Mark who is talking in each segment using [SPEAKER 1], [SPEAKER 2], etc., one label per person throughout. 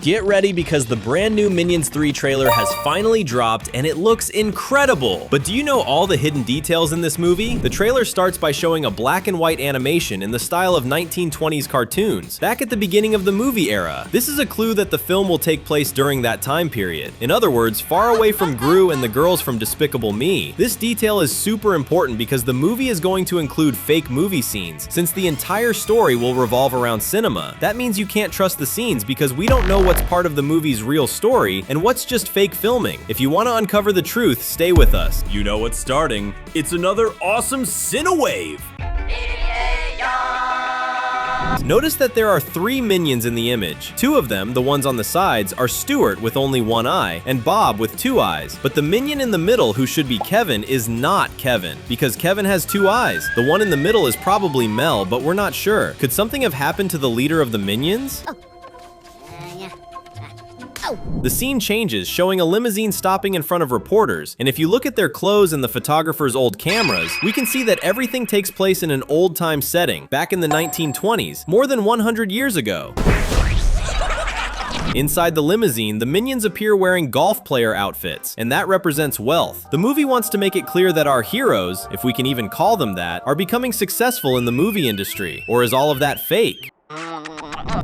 [SPEAKER 1] Get ready because the brand new Minions 3 trailer has finally dropped and it looks incredible. But do you know all the hidden details in this movie? The trailer starts by showing a black and white animation in the style of 1920s cartoons, back at the beginning of the movie era. This is a clue that the film will take place during that time period. In other words, far away from Gru and the girls from Despicable Me. This detail is super important because the movie is going to include fake movie scenes, since the entire story will revolve around cinema. That means you can't trust the scenes because we don't know what's part of the movie's real story and what's just fake filming. If you want to uncover the truth, stay with us. You know what's starting. It's another awesome Cinewave! Notice that there are 3 minions in the image. 2 of them, the ones on the sides, are Stuart with only 1 eye and Bob with 2 eyes. But the minion in the middle, who should be Kevin, is not Kevin, because Kevin has 2 eyes. The one in the middle is probably Mel, but we're not sure. Could something have happened to the leader of the minions? The scene changes, showing a limousine stopping in front of reporters, and if you look at their clothes and the photographer's old cameras, we can see that everything takes place in an old-time setting, back in the 1920s, more than 100 years ago. Inside the limousine, the minions appear wearing golf player outfits, and that represents wealth. The movie wants to make it clear that our heroes, if we can even call them that, are becoming successful in the movie industry. Or is all of that fake?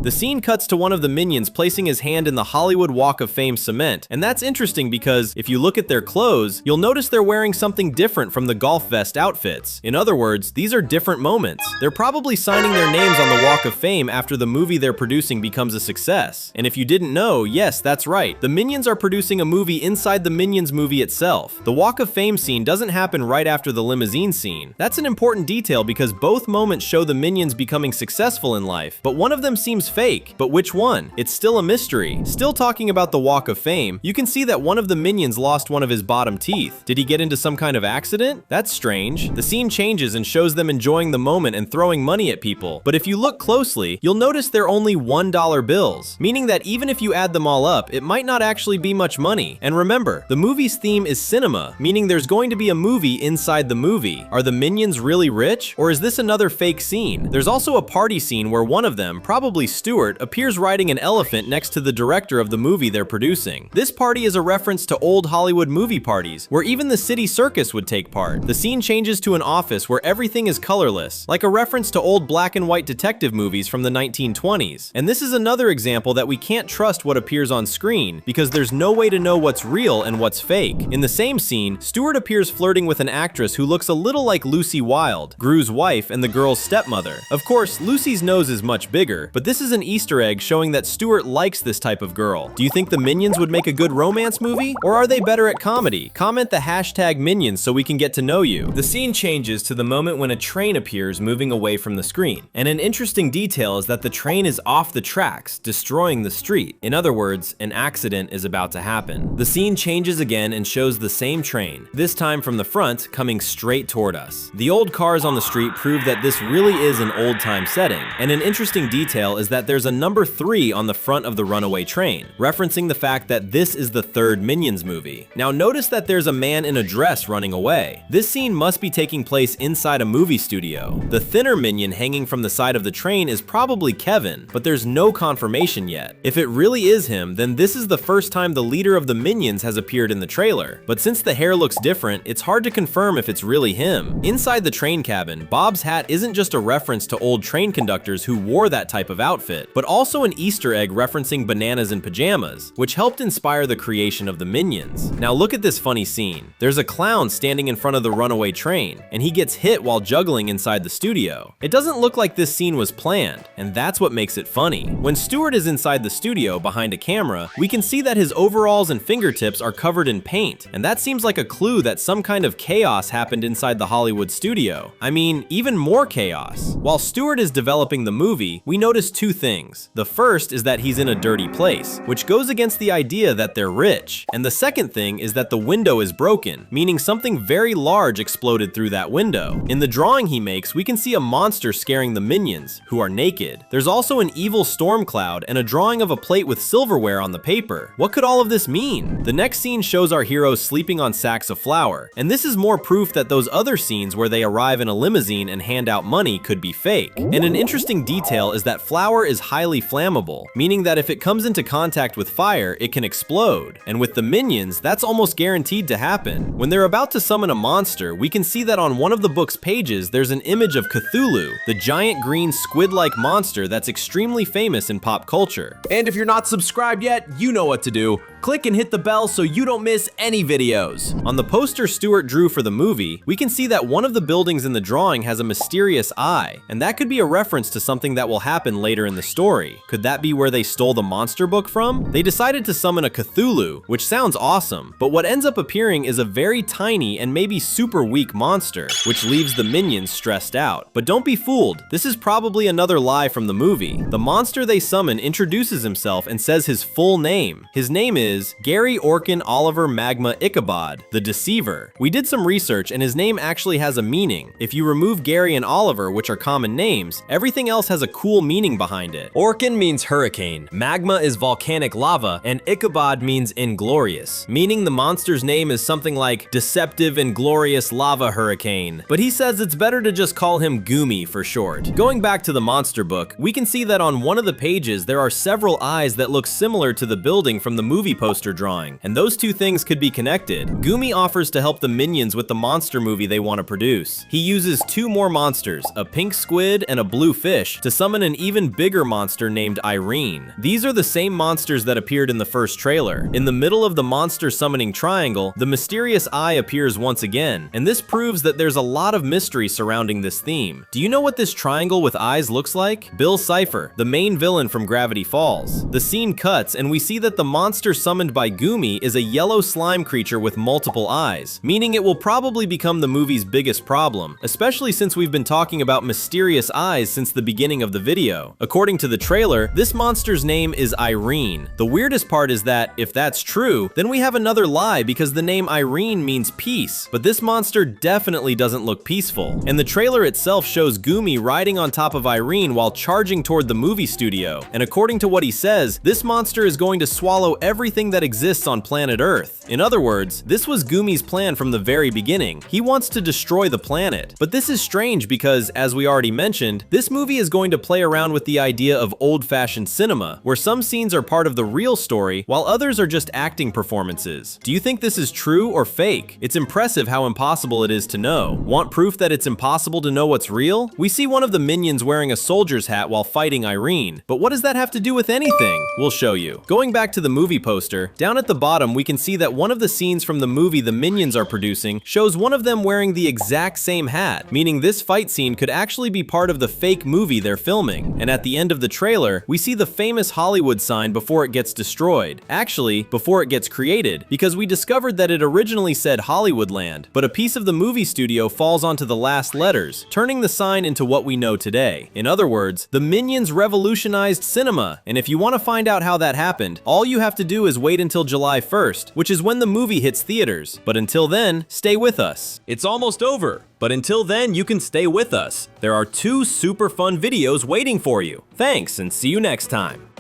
[SPEAKER 1] The scene cuts to one of the minions placing his hand in the Hollywood Walk of Fame cement, and that's interesting because if you look at their clothes, you'll notice they're wearing something different from the golf vest outfits. In other words, these are different moments. They're probably signing their names on the Walk of Fame after the movie they're producing becomes a success. And if you didn't know, yes, that's right. The Minions are producing a movie inside the Minions movie itself. The Walk of Fame scene doesn't happen right after the limousine scene. That's an important detail because both moments show the Minions becoming successful in life, but one of them seems fake. But which one? It's still a mystery. Still talking about the Walk of Fame, you can see that one of the minions lost one of his bottom teeth. Did he get into some kind of accident? That's strange. The scene changes and shows them enjoying the moment and throwing money at people. But if you look closely, you'll notice they're only $1 bills, meaning that even if you add them all up, it might not actually be much money. And remember, the movie's theme is cinema, meaning there's going to be a movie inside the movie. Are the minions really rich? Or is this another fake scene? There's also a party scene where one of them, probably Stuart, appears riding an elephant next to the director of the movie they're producing. This party is a reference to old Hollywood movie parties, where even the city circus would take part. The scene changes to an office where everything is colorless, like a reference to old black and white detective movies from the 1920s. And this is another example that we can't trust what appears on screen, because there's no way to know what's real and what's fake. In the same scene, Stuart appears flirting with an actress who looks a little like Lucy Wilde, Gru's wife and the girl's stepmother. Of course, Lucy's nose is much bigger, but this is an Easter egg showing that Stuart likes this type of girl. Do you think the Minions would make a good romance movie? Or are they better at comedy? Comment the hashtag Minions so we can get to know you. The scene changes to the moment when a train appears moving away from the screen. And an interesting detail is that the train is off the tracks, destroying the street. In other words, an accident is about to happen. The scene changes again and shows the same train, this time from the front, coming straight toward us. The old cars on the street prove that this really is an old-time setting. And an interesting detail is that there's a number 3 on the front of the runaway train, referencing the fact that this is the 3rd Minions movie. Now notice that there's a man in a dress running away. This scene must be taking place inside a movie studio. The thinner minion hanging from the side of the train is probably Kevin, but there's no confirmation yet. If it really is him, then this is the first time the leader of the Minions has appeared in the trailer. But since the hair looks different, it's hard to confirm if it's really him. Inside the train cabin, Bob's hat isn't just a reference to old train conductors who wore that type of outfit, but also an Easter egg referencing bananas in pajamas, which helped inspire the creation of the Minions. Now look at this funny scene. There's a clown standing in front of the runaway train, and he gets hit while juggling inside the studio. It doesn't look like this scene was planned, and that's what makes it funny. When Stuart is inside the studio behind a camera, we can see that his overalls and fingertips are covered in paint, and that seems like a clue that some kind of chaos happened inside the Hollywood studio. I mean, even more chaos. While Stuart is developing the movie, we notice 2 things. The first is that he's in a dirty place, which goes against the idea that they're rich. And the second thing is that the window is broken, meaning something very large exploded through that window. In the drawing he makes, we can see a monster scaring the minions, who are naked. There's also an evil storm cloud and a drawing of a plate with silverware on the paper. What could all of this mean? The next scene shows our heroes sleeping on sacks of flour, and this is more proof that those other scenes where they arrive in a limousine and hand out money could be fake. And an interesting detail is that flower is highly flammable, meaning that if it comes into contact with fire, it can explode. And with the minions, that's almost guaranteed to happen. When they're about to summon a monster, we can see that on one of the book's pages, there's an image of Cthulhu, the giant green squid-like monster that's extremely famous in pop culture.
[SPEAKER 2] And if you're not subscribed yet, you know what to do. Click and hit the bell so you don't miss any videos.
[SPEAKER 1] On the poster Stuart drew for the movie, we can see that one of the buildings in the drawing has a mysterious eye, and that could be a reference to something that will happen later in the story. Could that be where they stole the monster book from? They decided to summon a Cthulhu, which sounds awesome, but what ends up appearing is a very tiny and maybe super weak monster, which leaves the minions stressed out. But don't be fooled, this is probably another lie from the movie. The monster they summon introduces himself and says his full name. His name is Gary Orkin Oliver Magma Ichabod, the Deceiver. We did some research and his name actually has a meaning. If you remove Gary and Oliver, which are common names, everything else has a cool meaning behind it.
[SPEAKER 2] Orkin means hurricane, Magma is volcanic lava, and Ichabod means inglorious,
[SPEAKER 1] meaning the monster's name is something like Deceptive Inglorious Lava Hurricane. But he says it's better to just call him Goomy for short. Going back to the monster book, we can see that on one of the pages there are several eyes that look similar to the building from the movie poster drawing, and those two things could be connected. Goomy offers to help the minions with the monster movie they want to produce. He uses two more monsters, a pink squid and a blue fish, to summon an even bigger monster named Irene. These are the same monsters that appeared in the first trailer. In the middle of the monster summoning triangle, the mysterious eye appears once again, and this proves that there's a lot of mystery surrounding this theme. Do you know what this triangle with eyes looks like? Bill Cipher, the main villain from Gravity Falls. The scene cuts and we see that the monster summoned by Goomy is a yellow slime creature with multiple eyes, meaning it will probably become the movie's biggest problem, especially since we've been talking about mysterious eyes since the beginning of the video. According to the trailer, this monster's name is Irene. The weirdest part is that, if that's true, then we have another lie because the name Irene means peace, but this monster definitely doesn't look peaceful. And the trailer itself shows Goomy riding on top of Irene while charging toward the movie studio, and according to what he says, this monster is going to swallow everything that exists on planet Earth. In other words, this was Goomy's plan from the very beginning. He wants to destroy the planet. But this is strange because, as we already mentioned, this movie is going to play around with the idea of old-fashioned cinema, where some scenes are part of the real story, while others are just acting performances. Do you think this is true or fake? It's impressive how impossible it is to know. Want proof that it's impossible to know what's real? We see one of the minions wearing a soldier's hat while fighting Irene, but what does that have to do with anything? We'll show you. Going back to the movie poster, down at the bottom we can see that one of the scenes from the movie the minions are producing shows one of them wearing the exact same hat, meaning this fight scene could actually be part of the fake movie they're filming. And at the end of the trailer, we see the famous Hollywood sign before it gets destroyed. Actually, before it gets created, because we discovered that it originally said Hollywoodland, but a piece of the movie studio falls onto the last letters, turning the sign into what we know today. In other words, the minions revolutionized cinema, and if you want to find out how that happened, all you have to do is wait until July 1st, which is when the movie hits theaters. But until then, stay with us.
[SPEAKER 2] It's almost over, but until then, you can stay with us. There are 2 super fun videos waiting for you.
[SPEAKER 1] Thanks, and see you next time.